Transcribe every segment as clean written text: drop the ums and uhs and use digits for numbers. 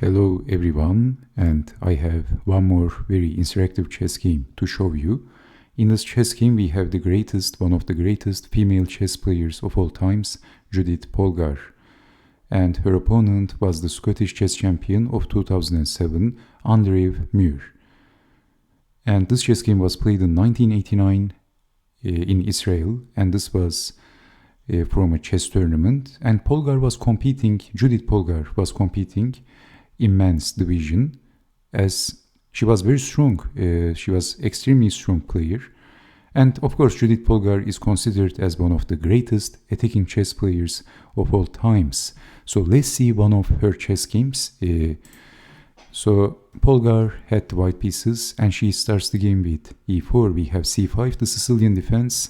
Hello everyone, and I have one more very interactive chess game to show you. In this chess game we have one of the greatest female chess players of all times, Judit Polgar. And her opponent was the Scottish chess champion of 2007, Muir. And this chess game was played in 1989 in Israel, and this was from a chess tournament. And Judit Polgar was competing in men's division, as she was very strong. She was extremely strong player. And of course, Judit Polgar is considered as one of the greatest attacking chess players of all times. So let's see one of her chess games. So Polgar had the white pieces and she starts the game with e4. We have c5, the Sicilian defense,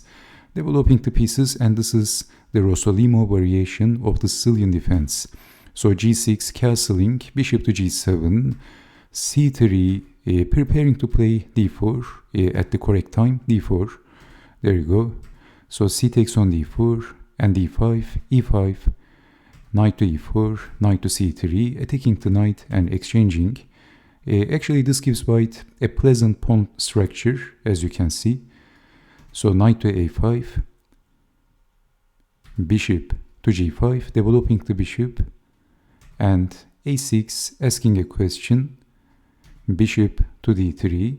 developing the pieces, and this is the Rossolimo variation of the Sicilian defense. So g6, castling, bishop to g7, c3, preparing to play d4 at the correct time, d4. There you go. So c takes on d4 and d5, e5, knight to e4, knight to c3, attacking the knight and exchanging. Actually, this gives white a pleasant pawn structure, as you can see. So knight to a5, bishop to g5, developing the bishop, and a6, asking a question, bishop to d3,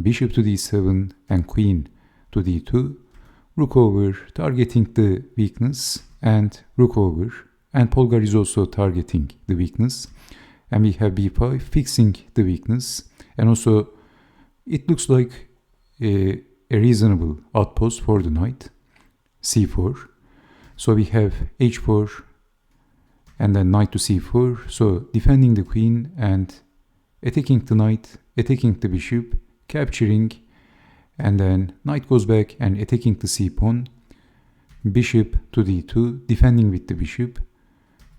bishop to d7, and queen to d2, rook over, targeting the weakness, and rook over, and Polgar is also targeting the weakness, and we have b5, fixing the weakness, and also it looks like a reasonable outpost for the knight, c4, so we have h4, and then knight to c4, so defending the queen and attacking the knight, attacking the bishop, capturing, and then knight goes back and attacking the c-pawn, bishop to d2, defending with the bishop,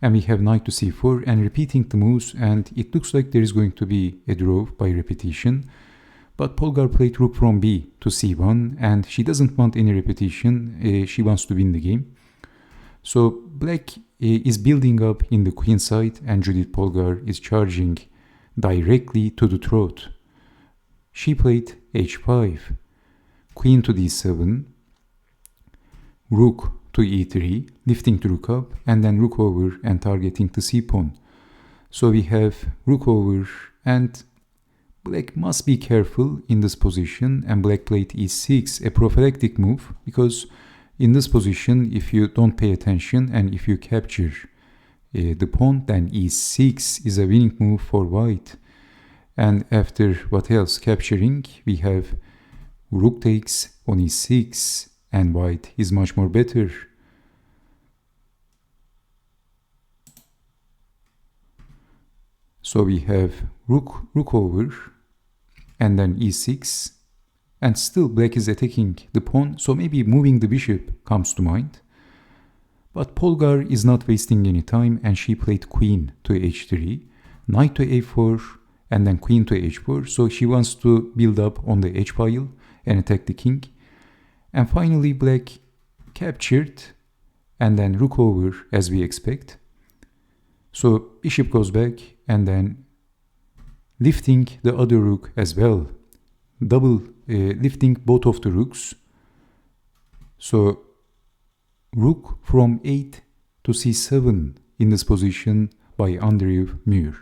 and we have knight to c4 and repeating the moves, and it looks like there is going to be a draw by repetition, but Polgar played rook from b to c1, and she doesn't want any repetition, she wants to win the game. So black is building up in the queen side, and Judit Polgar is charging directly to the throat. She played h5, queen to d7, rook to e3, lifting the rook up, and then rook over and targeting the c-pawn. So we have rook over, and black must be careful in this position, and black played e6, a prophylactic move, because in this position, if you don't pay attention and if you capture the pawn, then e6 is a winning move for white. And after what else? Capturing, we have rook takes on e6, and white is much more better. So we have rook over, and then e6. And still black is attacking the pawn, so maybe moving the bishop comes to mind. But Polgar is not wasting any time, and she played queen to h3, knight to a4, and then queen to h4, so she wants to build up on the h-file and attack the king. And finally black captured, and then rook over as we expect. So bishop goes back, and then lifting the other rook as well. Lifting both of the rooks. So rook from 8 to c7 in this position by Muir.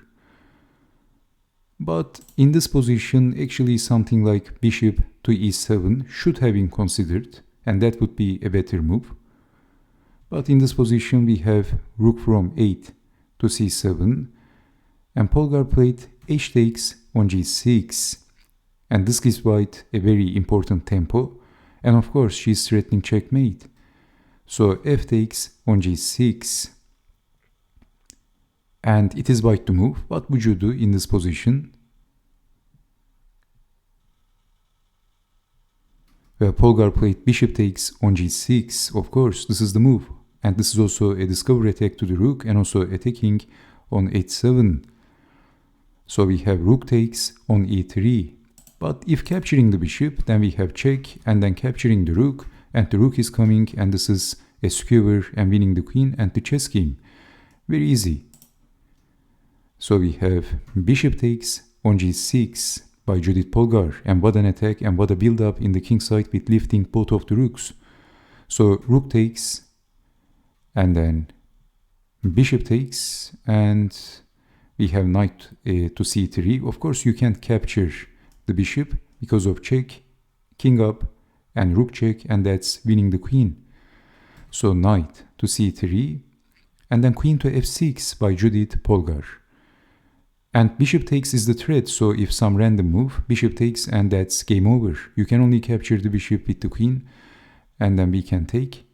But in this position, actually something like bishop to e7 should have been considered, and that would be a better move. But in this position we have rook from 8 to c7, and Polgar played h takes on g6. And this gives white a very important tempo, and of course she is threatening checkmate. So f takes on g6, and it is white to move. What would you do in this position? Well, Polgar played bishop takes on g6. Of course, this is the move, and this is also a discovery attack to the rook, and also attacking on h7. So we have rook takes on e3. But if capturing the bishop, then we have check, and then capturing the rook, and the rook is coming, and this is a skewer and winning the queen and the chess game. Very easy. So we have bishop takes on g6 by Judit Polgar, and what an attack and what a build-up in the king side with lifting both of the rooks. So rook takes, and then bishop takes, and we have knight to c3. Of course, you can't capture the bishop because of check, king up, and rook check, and that's winning the queen. So knight to c3, and then queen to f6 by Judit Polgar. And bishop takes is the threat, so if some random move, bishop takes, and that's game over. You can only capture the bishop with the queen, and then we can take.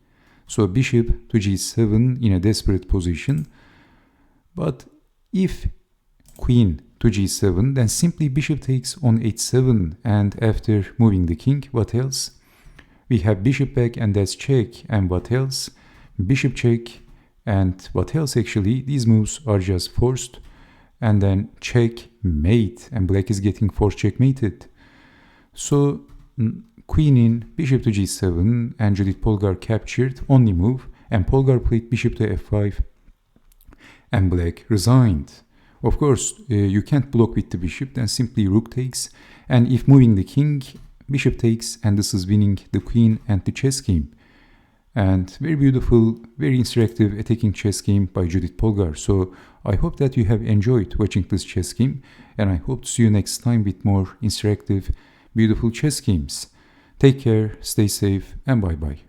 So bishop to g7 in a desperate position. But if queen to g7, then simply bishop takes on h7, and after moving the king, what else? We have bishop back, and that's check, and what else? Bishop check, and what else actually? These moves are just forced, and then checkmate, and black is getting forced checkmated. So queen in, bishop to g7, and Judit Polgar captured, only move, and Polgar played bishop to f5, and black resigned. Of course, you can't block with the bishop, then simply rook takes, and if moving the king, bishop takes, and this is winning the queen and the chess game. And very beautiful, very interactive attacking chess game by Judit Polgar. So I hope that you have enjoyed watching this chess game, and I hope to see you next time with more interactive, beautiful chess games. Take care, stay safe, and bye-bye.